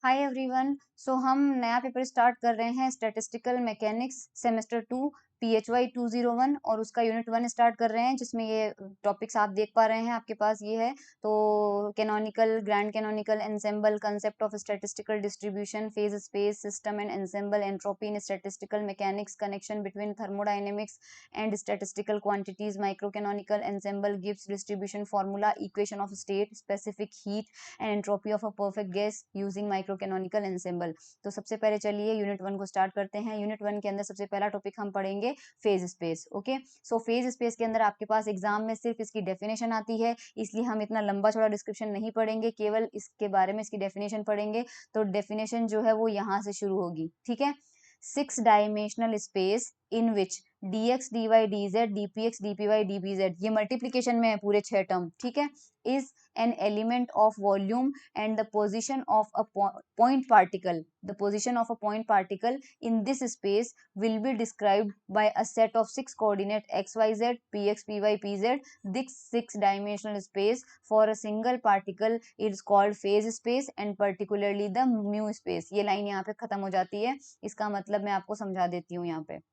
Hi everyone. सो हम नया paper start कर रहे हैं स्टैटिस्टिकल मैकेनिक्स सेमेस्टर 2 PHY 201 और उसका यूनिट 1 स्टार्ट कर रहे हैं जिसमें ये टॉपिक्स आप देख पा रहे हैं आपके पास ये है। तो canonical, grand canonical ensemble, concept of statistical distribution, phase space system and ensemble, entropy in statistical mechanics, connection between thermodynamics and statistical quantities, micro canonical ensemble, Gibbs distribution formula, equation of state, specific heat and entropy of a perfect gas using micro canonical ensemble. तो सबसे पहले चलिए unit 1 को start करते हैं। Unit 1 के अंदर सबसे पहला टॉपिक हम पढ़ेंगे phase space. Okay, so phase space के अंदर आपके पास एग्जाम में सिर्फ इसकी डेफिनेशन आती है, इसलिए हम इतना लंबा चौड़ा डिस्क्रिप्शन नहीं पढ़ेंगे, केवल इसके बारे में इसकी डेफिनेशन पढ़ेंगे। तो डेफिनेशन जो है वो यहाँ से शुरू होगी, ठीक है। 6 dimensional space in which dx dy dz dpx dpy dpz, ये मल्टीप्लीकेशन में है पूरे 6 टर्म, ठीक है, is an element of volume and the position of a point particle, the position of a point particle in this space will be described by a set of 6 coordinate xyz px py pz. This 6 dimensional space for a single particle is called phase space and particularly the mu space. ये line यहाँ पे खत्म हो जाती है, इसका मतलब मैं आपको समझा देती हूँ यहाँ पे,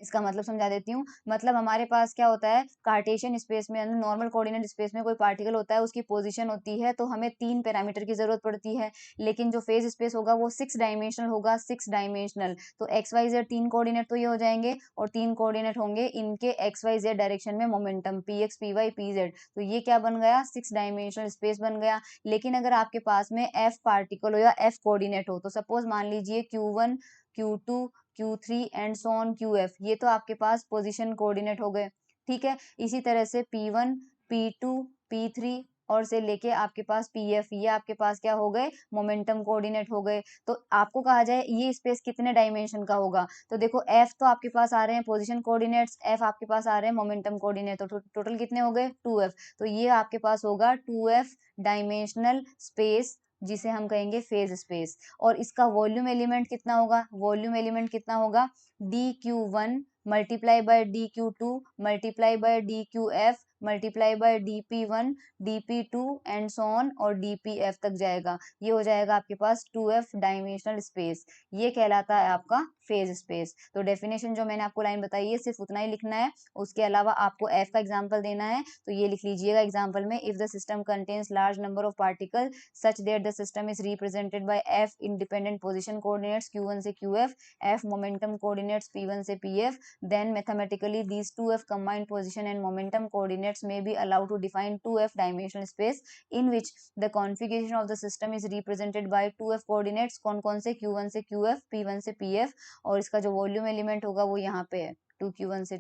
इसका मतलब समझा देती हूँ। मतलब हमारे पास क्या होता है, कार्टेशियन स्पेस में, नॉर्मल कोऑर्डिनेट स्पेस में कोई पार्टिकल होता है, उसकी पोजीशन होती है, तो हमें 3 पैरामीटर की जरूरत पड़ती है। लेकिन जो फेज स्पेस होगा वो 6 डायमेंशनल होगा, 6 डायमेंशनल। तो एक्स वाई जेड 3 कोऑर्डिनेट तो ये हो जाएंगे और 3 कोऑर्डिनेट होंगे इनके एक्स वाई जेड डायरेक्शन में momentum p x p y p z. तो ये क्या बन गया, 6 डायमेंशनल स्पेस बन गया। लेकिन अगर आपके पास में एफ पार्टिकल हो या एफ कोऑर्डिनेट हो, तो सपोज मान लीजिए Q1 Q2 Q3 and so on QF, ये तो आपके पास पोजीशन कोऑर्डिनेट हो गए, ठीक है। इसी तरह से P1 P2 P3 और से लेके आपके पास PF, ये आपके पास क्या हो गए, मोमेंटम कोऑर्डिनेट हो गए। तो आपको कहा जाए ये स्पेस कितने डायमेंशन का होगा, तो देखो F तो आपके पास आ रहे हैं पोजीशन कोऑर्डिनेट्स, F आपके पास आ रहे हैं मोमेंटम कोऑर्डिनेट, तो टोटल कितने हो गए 2F। तो ये आपके पास होगा 2F डायमेंशनल स्पेस, जिसे हम कहेंगे फेज स्पेस। और इसका वॉल्यूम एलिमेंट कितना होगा, वॉल्यूम एलिमेंट कितना होगा, dq1 multiply by dq2 multiply by dqf multiply by dp1 dp2 and so on और dpf तक जाएगा। ये हो जाएगा आपके पास 2f डायमेंशनल स्पेस, ये कहलाता है आपका फेज स्पेस। तो डेफिनेशन जो मैंने आपको लाइन बताई है सिर्फ उतना ही लिखना है, उसके अलावा आपको f का एग्जांपल देना है, तो ये लिख लीजिएगा एग्जांपल में, if the system contains large number of particle such that the system is represented by f independent position coordinates q1 से qf, f momentum coordinates p1 से pf, then mathematically these 2f combined position and momentum coordinates may be allowed to define 2f dimensional space in which the configuration of the system is represented by 2f coordinates, कौन कौन से, q1 से qf p1 से pf, और इसका जो volume element होगा वो यहाँ पे है 2q1 से,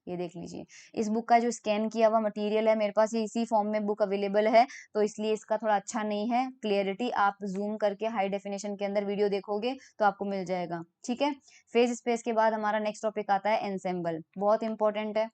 ये देख लीजिए। इस बुक का जो स्कैन किया हुआ मटेरियल है मेरे पास, ये इसी फॉर्म में बुक अवेलेबल है, तो इसलिए इसका थोड़ा अच्छा नहीं है क्लियरिटी, आप जूम करके हाई डेफिनेशन के अंदर वीडियो देखोगे तो आपको मिल जाएगा, ठीक है। फेज स्पेस के बाद हमारा नेक्स्ट टॉपिक आता है एंसेम्बल, बहुत इंपॉर्टेंट है।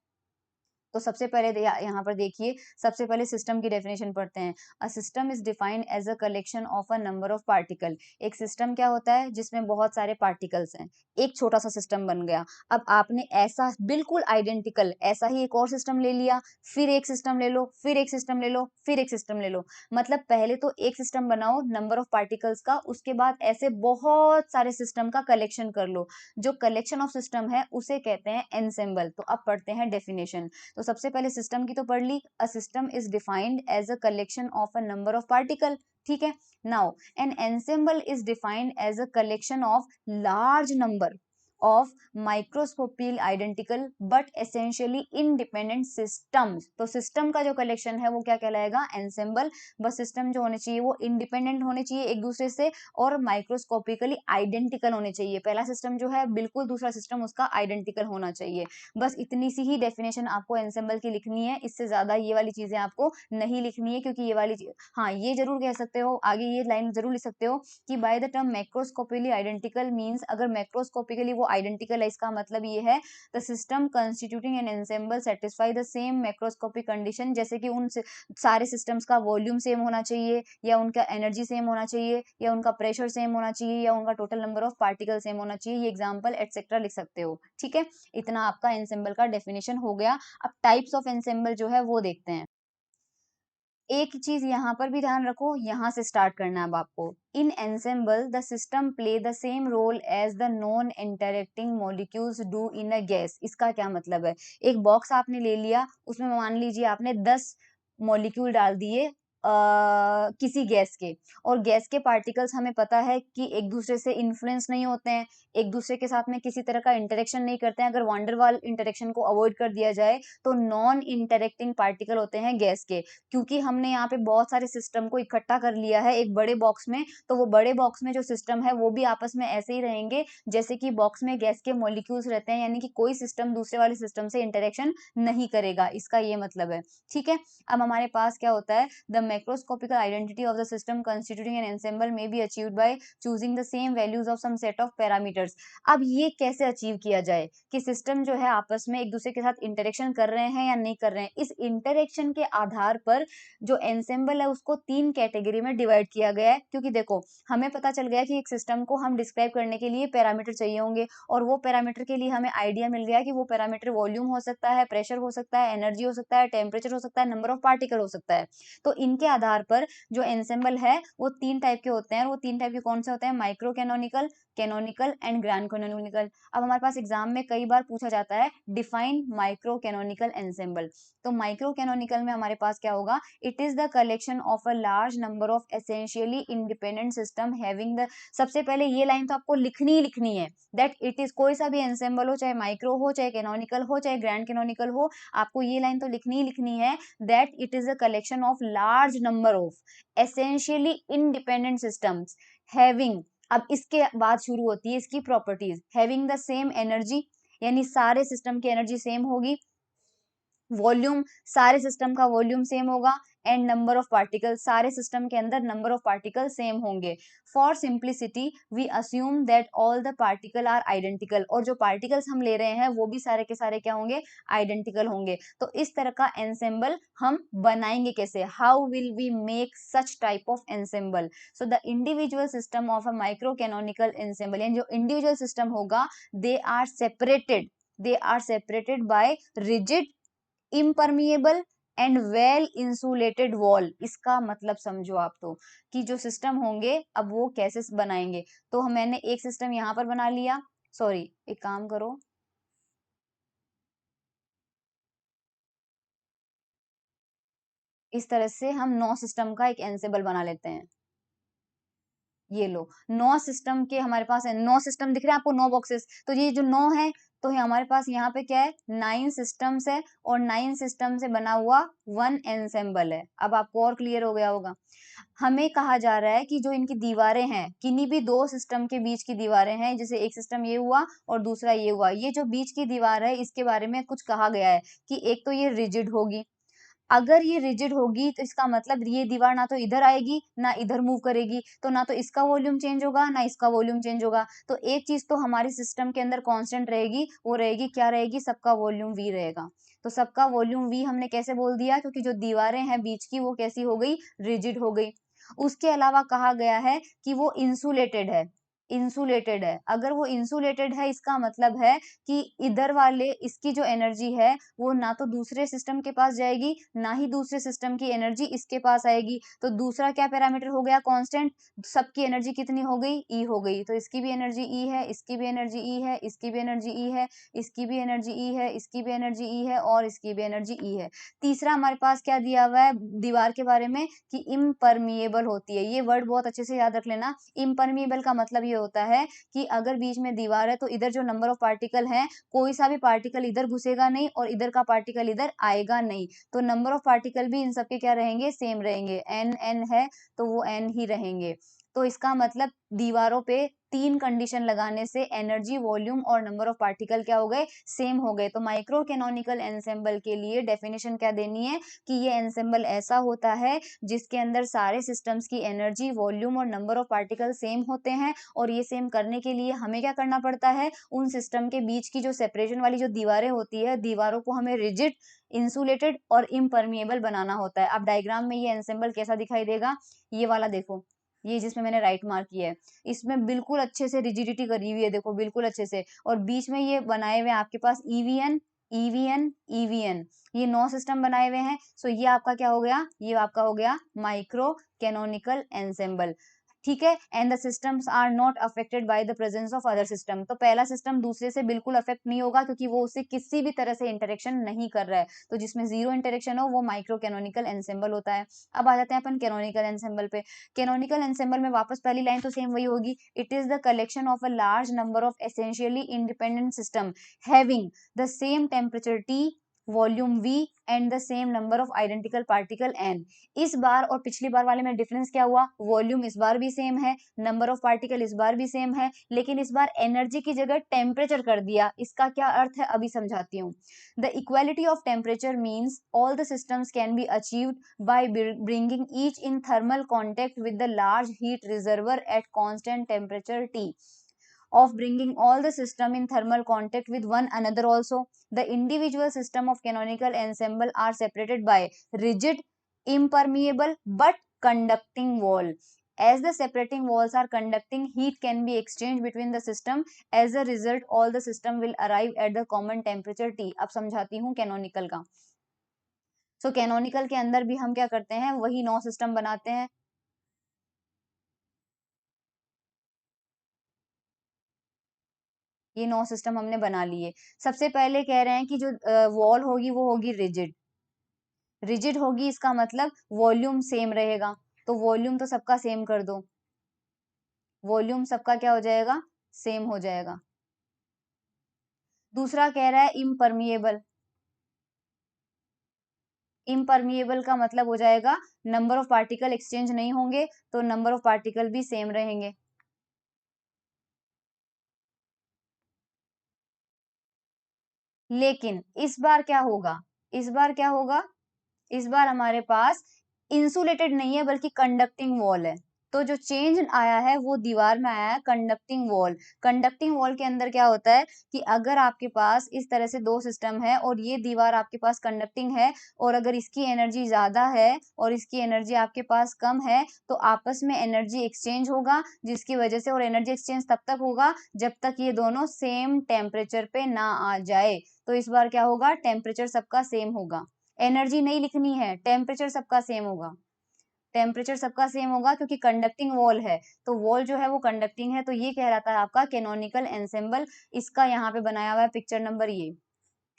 तो सबसे पहले यहाँ पर देखिए, सबसे पहले सिस्टम की डेफिनेशन पढ़ते हैं। A system is defined as a collection of a number of particle. एक सिस्टम क्या होता है, जिसमें बहुत सारे पार्टिकल्स हैं, एक छोटा सा सिस्टम बन गया। अब आपने ऐसा बिल्कुल आइडेंटिकल ऐसा ही एक और सिस्टम ले लिया, फिर एक सिस्टम ले लो, फिर एक सिस्टम ले लो, फिर एक सिस्टम ले लो। मतलब पहले तो एक सिस्टम बनाओ नंबर ऑफ पार्टिकल्स का, उसके बाद ऐसे बहुत सारे सिस्टम का कलेक्शन कर लो। जो कलेक्शन ऑफ सिस्टम है उसे कहते हैं एनसेम्बल। तो अब पढ़ते हैं डेफिनेशन। तो सबसे पहले सिस्टम की तो पढ़ ली, a system is defined as a collection of a number of particle, ठीक है। Now an ensemble is defined as a collection of large number of microscopically identical but essentially independent systems. तो system का जो collection है वो क्या कहलाएगा, ensemble. बस सिस्टम जो होने चाहिए वो इंडिपेंडेंट होने चाहिए एक दूसरे से और माइक्रोस्कोपिकली आइडेंटिकल होने चाहिए। पहला सिस्टम जो है बिल्कुल दूसरा सिस्टम उसका आइडेंटिकल होना चाहिए। बस इतनी सी ही डेफिनेशन आपको एनसेम्बल की लिखनी है, इससे ज्यादा ये वाली चीजें आपको नहीं लिखनी है, क्योंकि ये वाली हाँ ये जरूर कह सकते हो, आगे ये लाइन जरूर लिख सकते हो कि by the term macroscopically identical means, अगर मैक्रोस्कोपिकली वो आइडेंटिकल है इसका मतलब ये है the system constituting an ensemble satisfy the same macroscopic condition, जैसे कि उन सारे सिस्टम्स का वॉल्यूम सेम होना चाहिए, या उनका एनर्जी सेम होना चाहिए, या उनका प्रेशर सेम होना चाहिए, या उनका total number of particle same होना चाहिए, ये एग्जांपल एटसेट्रा लिख सकते हो, ठीक है। इतना आपका एनसेम्बल का डेफिनेशन हो गया। अब टाइप्स ऑफ एनसेम्बल जो है वो देखते हैं। एक चीज यहाँ पर भी ध्यान रखो, यहाँ से स्टार्ट करना है अब आपको। In ensemble the system play the same role as the non interacting molecules do in a gas. इसका क्या मतलब है? एक बॉक्स आपने ले लिया, उसमें मान लीजिए आपने 10 मॉलिक्यूल डाल दिए किसी गैस के, और गैस के पार्टिकल्स हमें पता है कि एक दूसरे से इन्फ्लुएंस नहीं होते हैं, एक दूसरे के साथ में किसी तरह का इंटरेक्शन नहीं करते हैं। अगर वांडरवाल इंटरेक्शन को अवॉइड कर दिया जाए तो नॉन इंटरेक्टिंग पार्टिकल होते हैं गैस के। क्योंकि हमने यहाँ पे बहुत सारे सिस्टम को इकट्ठा कर लिया है एक बड़े बॉक्स में, तो वो बड़े बॉक्स में जो सिस्टम है वो भी आपस में ऐसे ही रहेंगे जैसे कि बॉक्स में गैस के मॉलिक्यूल्स रहते हैं, यानी कि कोई सिस्टम दूसरे वाले सिस्टम से इंटरेक्शन नहीं करेगा, इसका ये मतलब है। ठीक है, अब हमारे पास क्या होता है, the macroscopical identity of the system constituting an ensemble may be achieved by choosing the same values of some set of parameters. अब ये कैसे अचीव किया जाए कि सिस्टम जो है आपस में एक दूसरे के साथ इंटरेक्शन कर रहे हैं या नहीं कर रहे हैं? इस इंटरेक्शन के आधार पर जो एंसेम्बल है उसको 3 कैटेगरी में डिवाइड किया गया है। क्योंकि देखो, हमें पता चल गया कि एक सिस्टम को हम डिस्क्राइब करने के लिए पैरामीटर चाहिए होंगे, और वो पैरामीटर के लिए हमें आइडिया मिल गया कि वो पैरामीटर वॉल्यूम हो सकता है, प्रेशर हो सकता है, एनर्जी हो सकता है, टेम्परेचर हो सकता है, नंबर ऑफ पार्टिकल हो सकता है। तो इनके आधार पर जो एंसेम्बल है वो 3 टाइप के होते हैं, और वो 3 टाइप के कौन से होते हैं? Micro canonical, canonical and grand canonical. अब हमारे पास एग्जाम में कई बार पूछा जाता है डिफाइन माइक्रो कैनोनिकल एंसेम्बल। तो माइक्रो कैनोनिकल में हमारे पास क्या होगा? It is the collection of a large number of essentially independent system having the, सबसे पहले ये लाइन तो आपको लिखनी ही लिखनी है, दैट इट इज, कोई सा भी एंसेम्बल हो, चाहे माइक्रो हो, चाहे कैनोनिकल हो, चाहे ग्रैंड कैनोनिकल हो, आपको ये लाइन तो लिखनी ही लिखनी है, that it is a collection of large number of essentially independent systems having, अब इसके बाद शुरू होती है इसकी properties, having the same energy, यानी सारे सिस्टम की एनर्जी सेम होगी, वॉल्यूम, सारे सिस्टम का वॉल्यूम सेम होगा, एंड नंबर ऑफ पार्टिकल, सारे सिस्टम के अंदर नंबर ऑफ पार्टिकल सेम होंगे। For simplicity we assume that all the particle are identical, और जो पार्टिकल्स हम ले रहे हैं वो भी सारे के सारे क्या होंगे? आइडेंटिकल होंगे। तो इस तरह का एंसेम्बल हम बनाएंगे कैसे? How will we make such type of ensemble? So the individual system of a micro canonical ensemble, यानी जो इंडिविजुअल सिस्टम होगा, they are separated, they are separated by rigid, impermeable and well insulated wall. इसका मतलब समझो आप तो, कि जो सिस्टम होंगे अब वो कैसे बनाएंगे। तो मैंने एक सिस्टम यहाँ पर बना लिया, सॉरी एक काम करो, इस तरह से हम 9 सिस्टम का एक एंसेबल बना लेते हैं। ये लो, 9 सिस्टम के हमारे पास है, 9 सिस्टम दिख रहे हैं आपको, 9 बॉक्सेस, तो ये जो 9 है, तो हमारे पास यहाँ पे क्या है? 9 सिस्टम्स है, और 9 सिस्टम से बना हुआ 1 एंसेम्बल है। अब आपको और क्लियर हो गया होगा। हमें कहा जा रहा है कि जो इनकी दीवारें हैं, किन्हीं भी 2 सिस्टम के बीच की दीवारें हैं, जैसे एक सिस्टम ये हुआ और दूसरा ये हुआ, ये जो बीच की दीवार है इसके बारे में कुछ कहा गया है कि एक तो ये रिजिड होगी। अगर ये रिजिड होगी तो इसका मतलब ये दीवार ना तो इधर आएगी ना इधर मूव करेगी, तो ना तो इसका वॉल्यूम चेंज होगा ना इसका वॉल्यूम चेंज होगा। तो एक चीज तो हमारी सिस्टम के अंदर कांस्टेंट रहेगी, वो रहेगी, क्या रहेगी? सबका वॉल्यूम वी रहेगा। तो सबका वॉल्यूम वी हमने कैसे बोल दिया? क्योंकि जो दीवारें हैं बीच की वो कैसी हो गई? रिजिड हो गई। उसके अलावा कहा गया है कि वो इंसुलेटेड है, इंसुलेटेड है। अगर वो इंसुलेटेड है इसका मतलब है कि इधर वाले इसकी जो एनर्जी है वो ना तो दूसरे सिस्टम के पास जाएगी, ना ही दूसरे सिस्टम की एनर्जी इसके पास आएगी। तो दूसरा क्या पैरामीटर हो गया? कांस्टेंट। सबकी एनर्जी कितनी हो गई? ई हो गई। तो इसकी भी एनर्जी ई है, इसकी भी एनर्जी ई है, इसकी भी एनर्जी ई है, इसकी भी एनर्जी ई है, इसकी भी एनर्जी ई है, और इसकी भी एनर्जी ई है। तीसरा हमारे पास क्या दिया हुआ है दीवार के बारे में? कि इम्परमिएबल होती है। ये वर्ड बहुत अच्छे से याद रख लेना। इम्परमिएबल का मतलब ये होता है कि अगर बीच में दीवार है तो इधर जो नंबर ऑफ पार्टिकल हैं, कोई सा भी पार्टिकल इधर घुसेगा नहीं और इधर का पार्टिकल इधर आएगा नहीं। तो नंबर ऑफ पार्टिकल भी इन सबके क्या रहेंगे? सेम रहेंगे। एन एन है तो वो एन ही रहेंगे। तो इसका मतलब दीवारों पे 3 कंडीशन लगाने से एनर्जी, वॉल्यूम और नंबर ऑफ पार्टिकल क्या हो गए? सेम हो गए। तो माइक्रो कैनोनिकल एंसेम्बल के लिए डेफिनेशन क्या देनी है? कि ये एंसेम्बल ऐसा होता है जिसके अंदर सारे सिस्टम्स की एनर्जी, वॉल्यूम और नंबर ऑफ पार्टिकल सेम होते हैं। और ये सेम करने के लिए हमें क्या करना पड़ता है? उन सिस्टम के बीच की जो सेपरेशन वाली जो दीवारें होती है, दीवारों को हमें रिजिड, इंसुलेटेड और इम्परमिएबल बनाना होता है। अब डायग्राम में ये एंसेम्बल कैसा दिखाई देगा? ये वाला देखो, ये जिसमें मैंने राइट मार्क किया है, इसमें बिल्कुल अच्छे से रिजिडिटी करी हुई है, देखो बिल्कुल अच्छे से। और बीच में ये बनाए हुए आपके पास ईवीएन, ईवीएन, ईवीएन, ये 9 सिस्टम बनाए हुए हैं। सो ये आपका क्या हो गया, ये आपका हो गया माइक्रो कैनोनिकल एंसेंबल, ठीक है। And the systems are not affected by the presence of other system, तो पहला सिस्टम दूसरे से बिल्कुल अफेक्ट नहीं होगा क्योंकि वो उससे किसी भी तरह से इंटरेक्शन नहीं कर रहा है, तो जिसमें जीरो इंटरेक्शन हो वो माइक्रो कैनोनिकल एंसेंबल होता है। अब आ जाते हैं अपन कैनोनिकल एंसेंबल पे। कैनोनिकल एंसेंबल में वापस पहली लाइन तो सेम वही होगी, it is the collection of a large number of essentially independent system having the same temperature T, volume V and the same number of identical particle N। इस बार और पिछली बार वाले में डिफरेंस क्या हुआ, वॉल्यूम इस बार भी सेम है, नंबर ऑफ पार्टिकल इस बार भी सेम है, लेकिन इस बार एनर्जी की जगह टेम्परेचर कर दिया। इसका क्या अर्थ है अभी समझाती हूँ। The equality of temperature means all the systems can be achieved by bringing each in thermal contact with the large heat reservoir at constant temperature T, of bringing all the system in thermal contact with one another also. The individual system of canonical ensemble are separated by rigid, impermeable but conducting wall. As the separating walls are conducting, heat can be exchanged between the system. As a result, all the system will arrive at the common temperature T. अब समझाती हूँ canonical का। So canonical के अंदर भी हम क्या करते हैं, वही 9 सिस्टम बनाते हैं। ये 9 सिस्टम हमने बना लिए। सबसे पहले कह रहे हैं कि जो वॉल होगी वो होगी रिजिड। रिजिड होगी इसका मतलब वॉल्यूम सेम रहेगा, तो वॉल्यूम तो सबका सेम कर दो, वॉल्यूम सबका क्या हो जाएगा, सेम हो जाएगा। दूसरा कह रहा है इम्परमिएबल। इम्परमिएबल का मतलब हो जाएगा नंबर ऑफ पार्टिकल एक्सचेंज नहीं होंगे, तो नंबर ऑफ पार्टिकल भी सेम रहेंगे। लेकिन इस बार क्या होगा, इस बार क्या होगा, इस बार हमारे पास इंसुलेटेड नहीं है बल्कि कंडक्टिंग वॉल है। तो जो चेंज आया है वो दीवार में आया है कंडक्टिंग वॉल। कंडक्टिंग वॉल के अंदर क्या होता है कि अगर आपके पास इस तरह से दो सिस्टम है और ये दीवार आपके पास कंडक्टिंग है और अगर इसकी एनर्जी ज्यादा है और इसकी एनर्जी आपके पास कम है, तो आपस में एनर्जी एक्सचेंज होगा, जिसकी वजह से, और एनर्जी एक्सचेंज तब तक होगा जब तक ये दोनों सेम टेम्परेचर पे ना आ जाए। तो इस बार क्या होगा, टेम्परेचर सबका सेम होगा। एनर्जी नहीं लिखनी है, टेम्परेचर सबका सेम होगा। टेम्परेचर सबका सेम होगा क्योंकि कंडक्टिंग वॉल है, तो वॉल जो है वो कंडक्टिंग है, तो ये कह रहा था आपका कैनोनिकल एंसेंबल। इसका यहाँ पे बनाया हुआ है पिक्चर नंबर ये,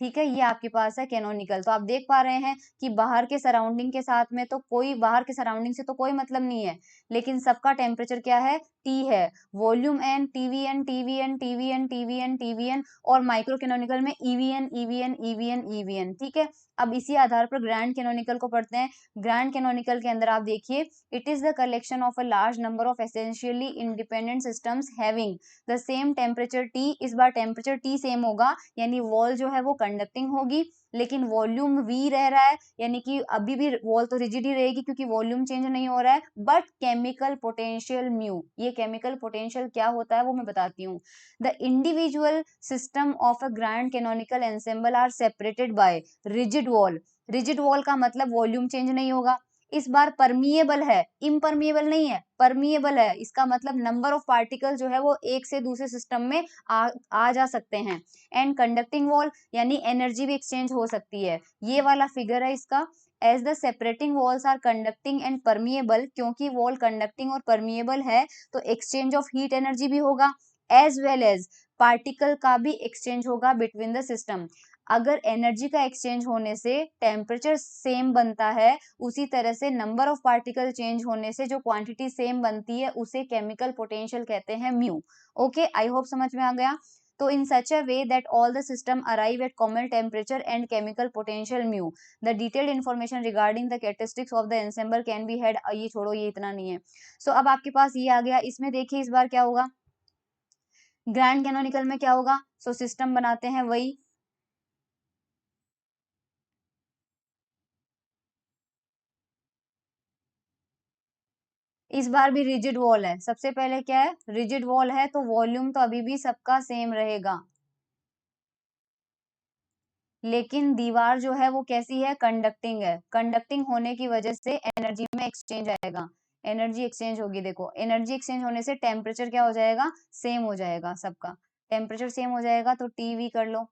ठीक है। ये आपके पास है कैनोनिकल। तो आप देख पा रहे हैं कि बाहर के सराउंडिंग के साथ में तो कोई, बाहर के सराउंडिंग से तो कोई मतलब नहीं है, लेकिन सबका टेम्परेचर क्या है, T है। Volume N, TVN, TVN, TVN, TVN, TVN, और माइक्रो कैनोनिकल में EVN, EVN, EVN, EVN, ठीक है। अब इसी आधार पर ग्रैंड कैनोनिकल को पढ़ते हैं। ग्रैंड कैनोनिकल के अंदर आप देखिए, it is the collection of a large number of essentially independent systems having the same temperature T। इस बार टेम्परेचर T सेम होगा, यानी वॉल जो है वो कंडक्टिंग होगी, लेकिन वॉल्यूम V रह रहा है, यानी कि अभी भी वॉल तो रिजिड ही रहेगी क्योंकि वॉल्यूम चेंज नहीं हो रहा है, बट केमिकल पोटेंशियल म्यू। ये केमिकल पोटेंशियल क्या होता है वो मैं बताती हूँ। The individual system of a grand canonical ensemble are separated by rigid wall. Rigid wall का मतलब वॉल्यूम चेंज नहीं होगा। इस बार परमिएबल है, इम्परमिएबल नहीं है, परमिएबल है। इसका मतलब नंबर ऑफ पार्टिकल जो है वो एक से दूसरे सिस्टम में आ जा सकते हैं। एंड कंडक्टिंग वॉल यानी एनर्जी भी एक्सचेंज हो सकती है। ये वाला फिगर है इसका। As the separating walls are conducting and permeable, क्योंकि वॉल कंडक्टिंग और परमिएबल है तो एक्सचेंज ऑफ हीट एनर्जी भी होगा, एज वेल एज पार्टिकल का भी एक्सचेंज होगा बिटवीन द सिस्टम। अगर एनर्जी का एक्सचेंज होने से टेम्परेचर सेम बनता है, उसी तरह से नंबर ऑफ पार्टिकल चेंज होने से जो क्वांटिटी सेम बनती है उसे केमिकल पोटेंशियल कहते हैं म्यू। ओके, आई होप समझ में आ गया। तो in such a way that all the system arrive at common temperature and chemical potential mu, the detailed information regarding the characteristics of the ensemble can be had। ये छोड़ो, ये इतना नहीं है। सो अब आपके पास ये आ गया। इसमें देखिए इस बार क्या होगा, ग्रैंड कैनोनिकल में क्या होगा, सो सिस्टम बनाते हैं वही। इस बार भी रिजिड वॉल है। सबसे पहले क्या है, रिजिड वॉल है तो वॉल्यूम तो अभी भी सबका सेम रहेगा, लेकिन दीवार जो है वो कैसी है, कंडक्टिंग है। कंडक्टिंग होने की वजह से एनर्जी में एक्सचेंज आएगा, एनर्जी एक्सचेंज होगी। देखो एनर्जी एक्सचेंज होने से टेम्परेचर क्या हो जाएगा, सेम हो जाएगा सबका। टेम्परेचर सेम हो जाएगा तो टी वी कर लो,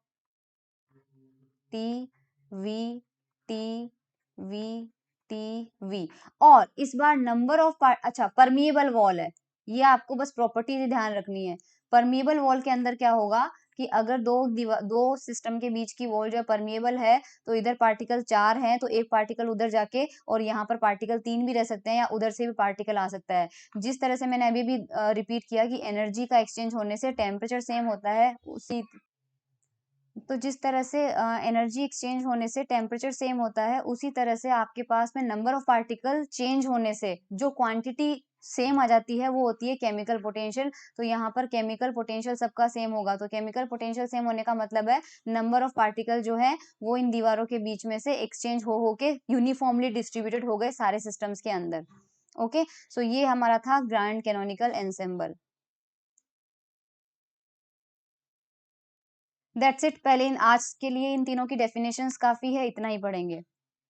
T V T V T V. और इस बार नंबर ऑफ अच्छा परमिएबल वॉल है, ये आपको बस प्रॉपर्टीज ध्यान रखनी है। परमिएबल वॉल के अंदर क्या होगा कि अगर दो सिस्टम के बीच की वॉल जो है परमिएबल है, तो इधर पार्टिकल 4 हैं तो एक पार्टिकल उधर जाके और यहाँ पर पार्टिकल 3 भी रह सकते हैं या उधर से भी पार्टिकल आ सकता है। जिस तरह से मैंने अभी भी रिपीट किया कि एनर्जी का एक्सचेंज होने से टेम्परेचर सेम होता है, उसी तो जिस तरह से एनर्जी एक्सचेंज होने से टेम्परेचर सेम होता है, उसी तरह से आपके पास में नंबर ऑफ पार्टिकल चेंज होने से जो क्वांटिटी सेम आ जाती है वो होती है केमिकल पोटेंशियल। तो यहाँ पर केमिकल पोटेंशियल सबका सेम होगा, तो केमिकल पोटेंशियल सेम होने का मतलब है नंबर ऑफ पार्टिकल जो है वो इन दीवारों के बीच में से एक्सचेंज हो के यूनिफॉर्मली डिस्ट्रीब्यूटेड हो गए सारे सिस्टम्स के अंदर। ओके, सो ये हमारा था grand canonical ensemble. That's it. पहले आज के लिए इन तीनों की डेफिनेशंस काफी है, इतना ही पढ़ेंगे।